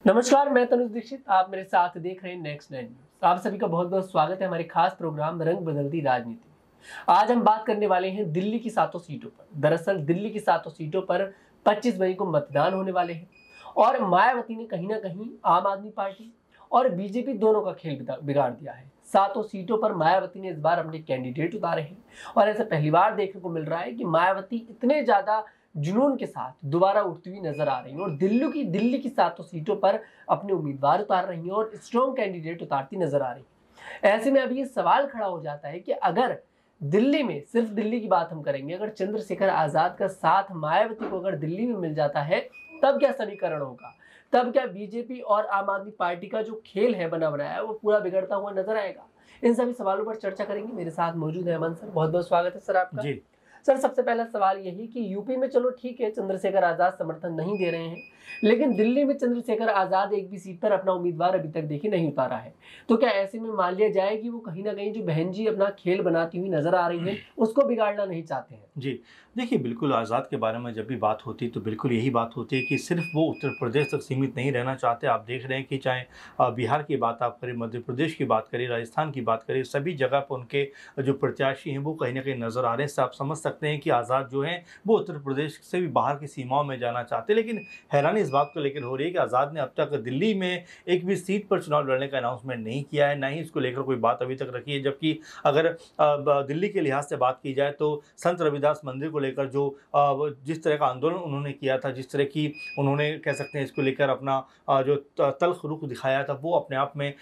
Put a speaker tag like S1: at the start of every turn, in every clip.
S1: नमस्कार, मैं तनुज दीक्षित। आप मेरे साथ देख रहे हैं नेक्स्ट 9 न्यूज। आप सभी का बहुत बहुत स्वागत है हमारे खास प्रोग्राम रंग बदलती राजनीति में। आज हम बात करने वाले हैं दिल्ली की 7 सीटों पर। दरअसल दिल्ली की 7 सीटों पर 25 मई को मतदान होने वाले हैं और मायावती ने कहीं ना कहीं आम आदमी पार्टी और बीजेपी दोनों का खेल बिगाड़ दिया है। 7 सीटों पर मायावती ने इस बार अपने कैंडिडेट उतारे हैं और ऐसा पहली बार देखने को मिल रहा है कि मायावती इतने ज्यादा जुनून के साथ दोबारा उठती हुई नजर आ रही है और दिल्ली की 7 सीटों पर अपने उम्मीदवार उतार रही हैं और स्ट्रॉन्ग कैंडिडेट उतारती नजर आ रही है। ऐसे में अभी ये सवाल खड़ा हो जाता है कि अगर दिल्ली में, सिर्फ दिल्ली की बात हम करेंगे, अगर चंद्रशेखर आजाद का साथ मायावती को अगर दिल्ली में मिल जाता है तब क्या समीकरण होगा? तब क्या बीजेपी और आम आदमी पार्टी का जो खेल है बना बनाया वो पूरा बिगड़ता हुआ नजर आएगा? इन सभी सवालों पर चर्चा करेंगे। मेरे साथ मौजूद है अमन सर। बहुत बहुत स्वागत है सर आपका।
S2: जी।
S1: सर, सबसे पहला सवाल यही कि यूपी में चलो ठीक है, चंद्रशेखर आजाद समर्थन नहीं दे रहे हैं, लेकिन दिल्ली में चंद्रशेखर आजाद एक भी सीट पर अपना उम्मीदवार अभी तक देखिए नहीं उतारा है। तो क्या ऐसे में मान लिया जाए कि वो कहीं ना कहीं जो बहन जी अपना खेल बनाती हुई नजर आ रही है उसको बिगाड़ना नहीं चाहते हैं?
S2: जी, देखिए बिल्कुल आज़ाद के बारे में जब भी बात होती है तो बिल्कुल यही बात होती है कि सिर्फ वो उत्तर प्रदेश तक सीमित नहीं रहना चाहते। आप देख रहे हैं कि चाहे बिहार की बात आप करें, मध्य प्रदेश की बात करें, राजस्थान की बात करें, सभी जगह पर उनके जो प्रत्याशी हैं वो कहीं न कहीं नज़र आ रहे हैं। इससे आप समझ सकते हैं कि आज़ाद जो हैं वो उत्तर प्रदेश से भी बाहर की सीमाओं में जाना चाहते हैं। लेकिन हैरानी इस बात को लेकर हो रही है कि आज़ाद ने अब तक दिल्ली में एक भी सीट पर चुनाव लड़ने का अनाउंसमेंट नहीं किया है, ना ही इसको लेकर कोई बात अभी तक रखी है। जबकि अगर दिल्ली के लिहाज से बात की जाए तो संत रविदास मंदिर को लेकर जो जिस तरह का आंदोलन उन्होंने किया था, जिस तरह की उन्होंने कह सकते हैं इसको लेकर अपना जो तल्ख रुख दिखाया था, वो अपने आप में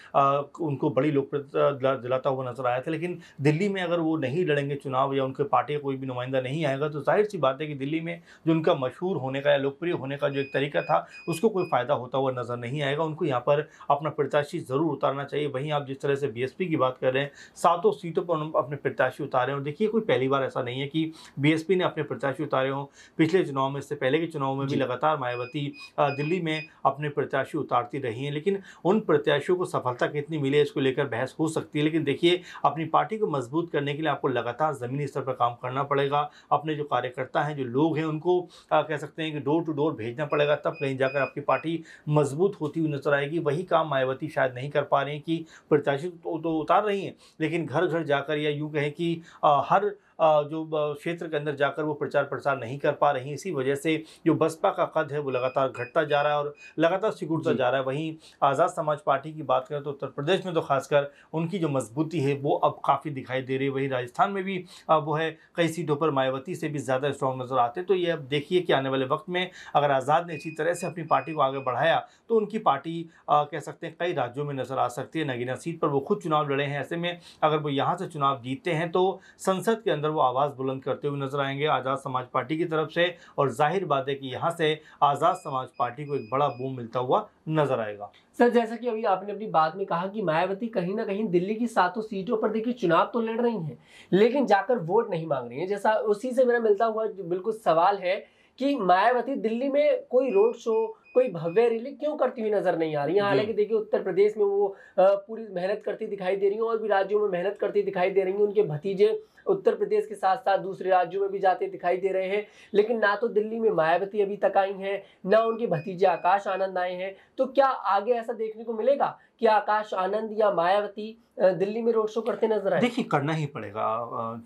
S2: उनको बड़ी लोकप्रियता दिलाता हुआ नजर आया था। लेकिन दिल्ली में अगर वो नहीं लड़ेंगे चुनाव या उनके पार्टी का कोई भी नुमाइंदा नहीं आएगा तो जाहिर सी बात है कि दिल्ली में जो उनका मशहूर होने का या लोकप्रिय होने का जो एक तरीका था उसको कोई फायदा होता हुआ नजर नहीं आएगा। उनको यहाँ पर अपना प्रत्याशी जरूर उतारना चाहिए। वहीं आप जिस तरह से बीएसपी की बात कर रहे हैं, 7 सीटों पर उन्होंने अपने प्रत्याशी उतारे हैं और देखिए कोई पहली बार ऐसा नहीं है कि बीएसपी ने अपने प्रत्याशी उतारे हों। पिछले चुनाव में, इससे पहले के चुनाव में भी लगातार मायावती दिल्ली में अपने प्रत्याशी उतारती रही हैं। लेकिन उन प्रत्याशियों को सफलता कितनी मिली है इसको लेकर बहस हो सकती है। लेकिन देखिए अपनी पार्टी को मजबूत करने के लिए आपको लगातार ज़मीनी स्तर पर काम करना पड़ेगा। अपने जो कार्यकर्ता हैं, जो लोग हैं, उनको कह सकते हैं कि डोर टू डोर भेजना पड़ेगा, तब कहीं जाकर आपकी पार्टी मजबूत होती हुई नजर आएगी। वही काम मायावती शायद नहीं कर पा रही हैं कि प्रत्याशी तो उतार रही हैं, लेकिन घर घर जाकर या यूँ कहें कि हर जो क्षेत्र के अंदर जाकर वो प्रचार प्रसार नहीं कर पा रही। इसी वजह से जो बसपा का कद है वो लगातार घटता जा रहा है और लगातार सिकुड़ता जा रहा है। वहीं आज़ाद समाज पार्टी की बात करें तो उत्तर प्रदेश में तो खासकर उनकी जो मजबूती है वो अब काफ़ी दिखाई दे रही है। वहीं राजस्थान में भी वो है कई सीटों पर मायावती से भी ज़्यादा स्ट्रॉन्ग नजर आते हैं। तो ये अब देखिए कि आने वाले वक्त में अगर आज़ाद ने इसी तरह से अपनी पार्टी को आगे बढ़ाया तो उनकी पार्टी कह सकते हैं कई राज्यों में नजर आ सकती है। नगीना सीट पर वो खुद चुनाव लड़े हैं। ऐसे में अगर वो यहाँ से चुनाव जीतते हैं तो संसद के अंदर वो आवाज़ बुलंद करते हुए नजर आएंगे आज़ाद समाज पार्टी की तरफ से। और जाहिर बात है कि यहाँ से आज़ाद समाज पार्टी को एक बड़ा बूम मिलता हुआ नजर आएगा।
S1: सर, जैसा कि अभी आपने अपनी बात में कहा कि मायावती कहीं ना कहीं दिल्ली की 7 सीटों पर देखिए चुनाव तो लड़ रही हैं, लेकिन जाकर वोट नहीं मांग रही हैं। जैसा उसी से मेरा मिलता हुआ बिल्कुल सवाल है कि मायावती दिल्ली में कोई रोड शो, कोई भव्य रैली क्यों करती हुई नजर नहीं आ रही है? हालांकि देखिए उत्तर प्रदेश में वो पूरी मेहनत करती दिखाई दे रही है और भी राज्यों में मेहनत करती दिखाई दे रही है। उनके भतीजे उत्तर प्रदेश के साथ साथ दूसरे राज्यों में भी जाते दिखाई दे रहे हैं, लेकिन ना तो दिल्ली में मायावती अभी तक आई हैं, ना उनके भतीजे आकाश आनंद आए हैं। तो क्या आगे ऐसा देखने को मिलेगा कि आकाश आनंद या मायावती दिल्ली में रोड शो करते नजर आए?
S2: देखिए करना ही पड़ेगा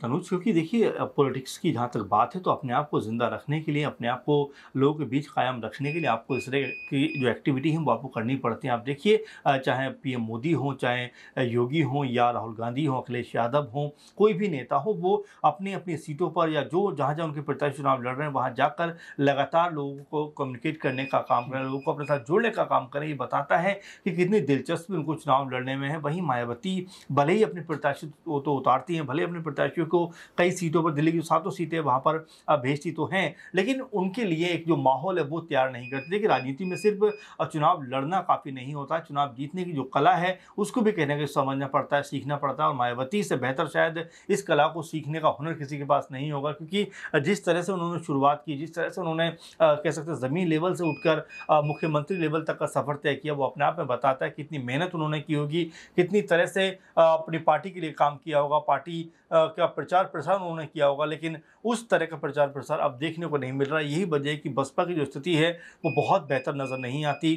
S2: तनुज, क्योंकि देखिए पॉलिटिक्स की जहाँ तक बात है तो अपने आप को जिंदा रखने के लिए, अपने आप को लोगों के बीच कायम रखने के लिए आपको इस तरह की जो एक्टिविटी है वो आपको करनी पड़ती है। आप देखिए चाहे पीएम मोदी हो, चाहे योगी हो या राहुल गांधी हो, अखिलेश यादव हो, कोई भी नेता हो, वो अपनी अपनी सीटों पर या जो जहाँ जहाँ उनके प्रत्याशी चुनाव लड़ रहे हैं वहाँ जाकर लगातार लोगों को कम्युनिकेट करने का काम करें, लोगों को अपने साथ जोड़ने का काम करें। ये बताता है कि कितनी दिलचस्पी उनको चुनाव लड़ने में है। वहीं मायावती भले ही अपने प्रत्याशी तो उतारती हैं, भले अपने प्रत्याशियों को कई सीटों पर, दिल्ली की 7 सीटें वहाँ पर भेजती तो हैं, लेकिन उनके लिए एक जो माहौल है वो तैयार नहीं करती। देखिए राजनीति में सिर्फ चुनाव लड़ना काफ़ी नहीं होता, चुनाव जीतने की जो कला है उसको भी कहने के समझना पड़ता है, सीखना पड़ता है। और मायावती से बेहतर शायद इस कला को सीखने का हुनर किसी के पास नहीं होगा, क्योंकि जिस तरह से उन्होंने शुरुआत की, जिस तरह से उन्होंने कह सकते हैं ज़मीन लेवल से उठकर मुख्यमंत्री लेवल तक का सफ़र तय किया, वो अपने आप में बताता है कितनी मेहनत उन्होंने की होगी, कितनी तरह से अपनी पार्टी के लिए काम किया होगा, पार्टी का प्रचार प्रसार उन्होंने किया होगा। लेकिन उस तरह का प्रचार प्रसार अब देखने को नहीं मिल रहा है। यही वजह है कि बसपा की जो स्थिति है वो बहुत बेहतर नज़र नहीं आती।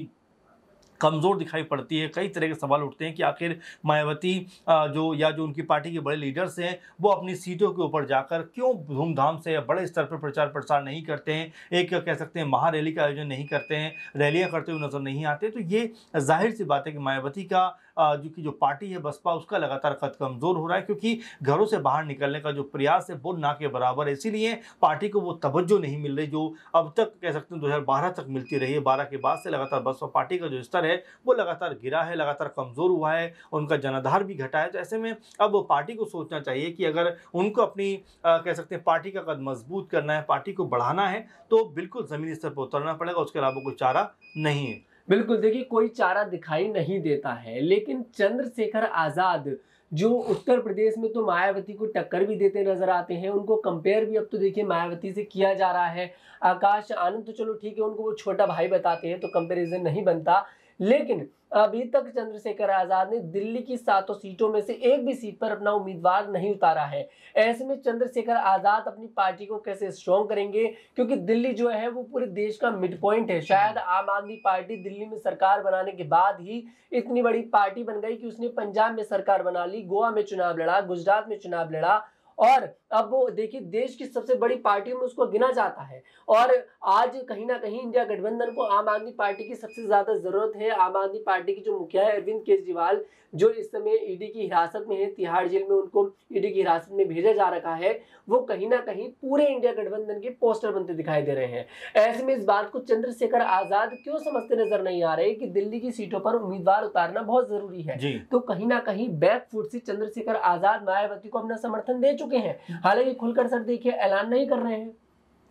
S2: कमज़ोर दिखाई पड़ती है। कई तरह के सवाल उठते हैं कि आखिर मायावती जो उनकी पार्टी के बड़े लीडर्स हैं, वो अपनी सीटों के ऊपर जाकर क्यों धूमधाम से या बड़े स्तर पर प्रचार प्रसार नहीं करते हैं, एक कह सकते हैं महारैली का आयोजन नहीं करते हैं, रैलियां करते हुए नजर नहीं आते। तो ये जाहिर सी बात है कि मायावती का जो पार्टी है बसपा, उसका लगातार कद कमज़ोर हो रहा है, क्योंकि घरों से बाहर निकलने का जो प्रयास है वो ना के बराबर है। इसीलिए पार्टी को वो तवज्जो नहीं मिल रही जो अब तक कह सकते हैं 2012 तक मिलती रही है। 12 के बाद से लगातार बसपा पार्टी का जो स्तर है वो लगातार गिरा है, लगातार कमज़ोर हुआ है, उनका जनाधार भी घटा है। तो ऐसे में अब पार्टी को सोचना चाहिए कि अगर उनको अपनी कह सकते हैं पार्टी का कद मजबूत करना है, पार्टी को बढ़ाना है, तो बिल्कुल ज़मीनी स्तर पर उतरना पड़ेगा, उसके अलावा कोई चारा नहीं है।
S1: बिल्कुल, देखिए कोई चारा दिखाई नहीं देता है, लेकिन चंद्रशेखर आज़ाद जो उत्तर प्रदेश में तो मायावती को टक्कर भी देते नजर आते हैं, उनको कंपेयर भी अब तो देखिए मायावती से किया जा रहा है। आकाश आनंद तो चलो ठीक है, उनको वो छोटा भाई बताते हैं तो कंपैरिजन नहीं बनता, लेकिन अभी तक चंद्रशेखर आजाद ने दिल्ली की 7 सीटों में से एक भी सीट पर अपना उम्मीदवार नहीं उतारा है। ऐसे में चंद्रशेखर आजाद अपनी पार्टी को कैसे स्ट्रॉन्ग करेंगे, क्योंकि दिल्ली जो है वो पूरे देश का मिड पॉइंट है। शायद आम आदमी पार्टी दिल्ली में सरकार बनाने के बाद ही इतनी बड़ी पार्टी बन गई कि उसने पंजाब में सरकार बना ली, गोवा में चुनाव लड़ा, गुजरात में चुनाव लड़ा, और अब वो देखिए देश की सबसे बड़ी पार्टियों में उसको गिना जाता है। और आज कहीं ना कहीं इंडिया गठबंधन को आम आदमी पार्टी की सबसे ज्यादा जरूरत है। आम आदमी पार्टी की जो मुखिया है अरविंद केजरीवाल, जो इस समय ईडी की हिरासत में है, तिहाड़ जेल में उनको ईडी की हिरासत में भेजा जा रखा है, वो कहीं ना कहीं पूरे इंडिया गठबंधन के पोस्टर बनते दिखाई दे रहे हैं। ऐसे में इस बात को चंद्रशेखर आजाद क्यों समझते नजर नहीं आ रहे कि दिल्ली की सीटों पर उम्मीदवार उतारना बहुत जरूरी है। तो कहीं ना कहीं बैकफुट से चंद्रशेखर आजाद मायावती को अपना समर्थन दे चुके हैं, हालांकि खुलकर सर देखिए ऐलान नहीं कर रहे हैं।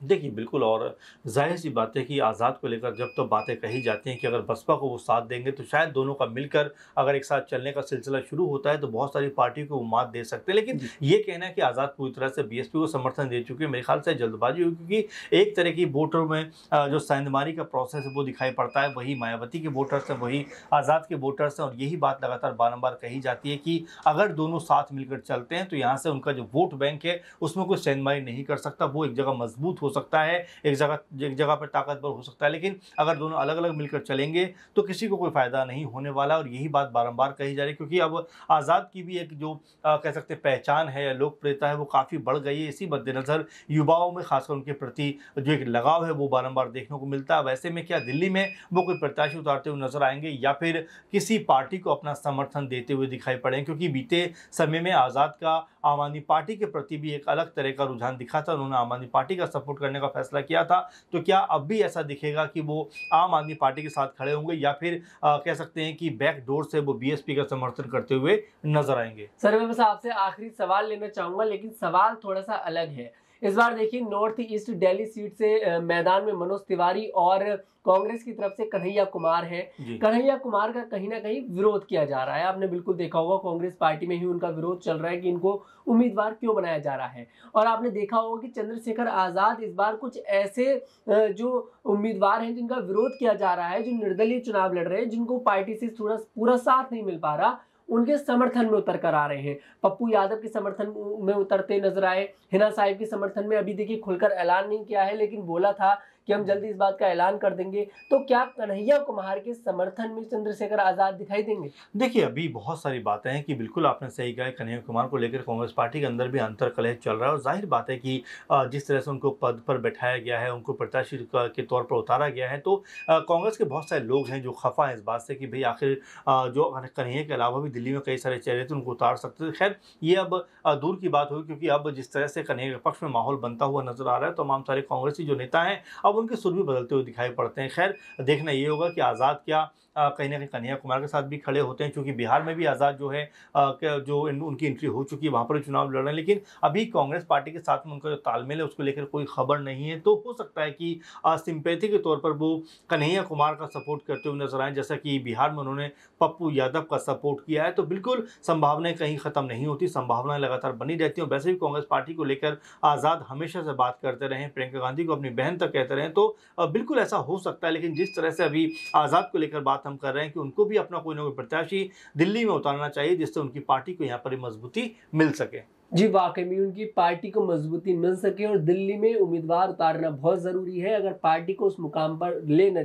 S2: देखिए बिल्कुल, और जाहिर सी बात है कि आज़ाद को लेकर जब तो बातें कही जाती हैं कि अगर बसपा को वो साथ देंगे तो शायद दोनों का मिलकर अगर एक साथ चलने का सिलसिला शुरू होता है तो बहुत सारी पार्टियों को वो मात दे सकते हैं। लेकिन ये कहना है कि आज़ाद पूरी तरह से बीएसपी को समर्थन दे चुके हैं, मेरे ख्याल से जल्दबाजी हुई, क्योंकि एक तरह की वोटरों में जो सेंधमारी का प्रोसेस है वो दिखाई पड़ता है। वही मायावती के वोटर्स हैं, वही आज़ाद के वोटर्स हैं, और यही बात लगातार बारंबार कही जाती है कि अगर दोनों साथ मिलकर चलते हैं तो यहाँ से उनका जो वोट बैंक है उसमें कोई सेंधमारी नहीं कर सकता, वो एक जगह मजबूत हो सकता है, एक जगह पर ताकतवर हो सकता है। लेकिन अगर दोनों अलग अलग मिलकर चलेंगे तो किसी को कोई फायदा नहीं होने वाला, और यही बात बारंबार कही जा रही है, क्योंकि अब आज़ाद की भी एक जो कह सकते हैं पहचान है या लोकप्रियता है वो काफ़ी बढ़ गई है। इसी मद्देनजर युवाओं में खासकर उनके प्रति जो एक लगाव है वो बारंबार देखने को मिलता है। वैसे में क्या दिल्ली में वो कोई प्रत्याशी उतारते हुए नजर आएंगे या फिर किसी पार्टी को अपना समर्थन देते हुए दिखाई पड़ेंगे, क्योंकि बीते समय में आज़ाद का आम आदमी पार्टी के प्रति भी एक अलग तरह का रुझान दिखा था, उन्होंने आम आदमी पार्टी का सपोर्ट करने का फैसला किया था। तो क्या अब भी ऐसा दिखेगा कि वो आम आदमी पार्टी के साथ खड़े होंगे या फिर कह सकते हैं कि बैकडोर से वो बीएसपी का समर्थन करते हुए नजर आएंगे?
S1: सर मैं बस आपसे आखिरी सवाल लेना चाहूंगा, लेकिन सवाल थोड़ा सा अलग है। इस बार देखिए नॉर्थ ईस्ट दिल्ली सीट से मैदान में मनोज तिवारी और कांग्रेस की तरफ से कन्हैया कुमार है। कन्हैया कुमार का कहीं ना कहीं विरोध किया जा रहा है, आपने बिल्कुल देखा होगा कांग्रेस पार्टी में ही उनका विरोध चल रहा है कि इनको उम्मीदवार क्यों बनाया जा रहा है। और आपने देखा होगा कि चंद्रशेखर आजाद इस बार कुछ ऐसे जो उम्मीदवार हैं जिनका विरोध किया जा रहा है, जो निर्दलीय चुनाव लड़ रहे हैं, जिनको पार्टी से पूरा साथ नहीं मिल पा रहा, उनके समर्थन में उतर कर आ रहे हैं। पप्पू यादव के समर्थन में उतरते नजर आए, हिना साहिब के समर्थन में अभी देखिए खुलकर ऐलान नहीं किया है, लेकिन बोला था कि हम जल्दी इस बात का ऐलान कर देंगे। तो क्या कन्हैया कुमार के समर्थन में चंद्रशेखर आजाद दिखाई देंगे?
S2: देखिए अभी बहुत सारी बातें हैं कि बिल्कुल आपने सही कहा, कन्हैया कुमार को लेकर कांग्रेस पार्टी के अंदर भी अंतर कलह चल रहा है, और जाहिर बात है कि जिस तरह से उनको पद पर बैठाया गया है, उनको प्रत्याशी के तौर पर उतारा गया है, तो कांग्रेस के बहुत सारे लोग हैं जो खफा हैं इस बात से कि भाई आखिर जो कन्हैया के अलावा भी दिल्ली में कई सारे चेहरे थे उनको उतार सकते थे। खैर ये अब दूर की बात हुई, क्योंकि अब जिस तरह से कन्हैया के पक्ष में माहौल बनता हुआ नजर आ रहा है, तमाम सारे कांग्रेसी जो नेता हैं अब उनके सुर भी बदलते हुए दिखाई पड़ते हैं। खैर देखना ये होगा कि आज़ाद क्या कहीं ना कहीं कन्हैया कुमार के साथ भी खड़े होते हैं, क्योंकि बिहार में भी आज़ाद जो है उनकी एंट्री हो चुकी है, वहाँ पर चुनाव लड़ रहे हैं, लेकिन अभी कांग्रेस पार्टी के साथ में उनका जो तालमेल है उसको लेकर कोई खबर नहीं है। तो हो सकता है कि सिंपैथी के तौर पर वो कन्हैया कुमार का सपोर्ट करते हुए नजर आए, जैसा कि बिहार में उन्होंने पप्पू यादव का सपोर्ट किया है। तो बिल्कुल संभावनाएं कहीं खत्म नहीं होती, संभावनाएं लगातार बनी रहती हैं। वैसे भी कांग्रेस पार्टी को लेकर आज़ाद हमेशा से बात करते रहे, प्रियंका गांधी को अपनी बहन तक कहते रहे, तो बिल्कुल ऐसा हो सकता है। लेकिन जिस तरह से अभी आज़ाद को लेकर बात बात हम कर रहे हैं कि उनको भी अपना कोई ना कोई प्रत्याशी दिल्ली में उतारना चाहिए, जिससे उनकी पार्टी को यहाँ पर मजबूती मिल सके।
S1: जी वाकई में उनकी पार्टी को मजबूती मिल सके, और दिल्ली में उम्मीदवार उतारना बहुत ज़रूरी है अगर पार्टी को उस मुकाम पर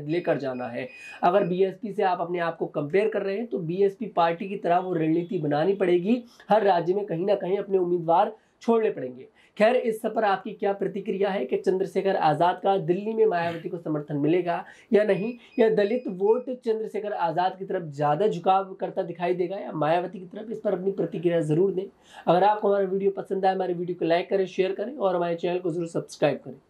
S1: लेकर जाना है। अगर बीएसपी से आप अपने आप को कंपेयर कर रहे हैं तो बीएसपी पार्टी की तरह वो रणनीति बनानी पड़ेगी, हर राज्य में कहीं ना कहीं अपने उम्मीदवार छोड़ने पड़ेंगे। खैर, इस सब पर आपकी क्या प्रतिक्रिया है कि चंद्रशेखर आज़ाद का दिल्ली में मायावती को समर्थन मिलेगा या नहीं, या दलित वोट चंद्रशेखर आज़ाद की तरफ ज़्यादा झुकाव करता दिखाई देगा या मायावती की तरफ? इस पर अपनी प्रतिक्रिया जरूर दें। अगर आपको हमारा वीडियो पसंद आए, हमारे वीडियो को लाइक करें, शेयर करें और हमारे चैनल को जरूर सब्सक्राइब करें।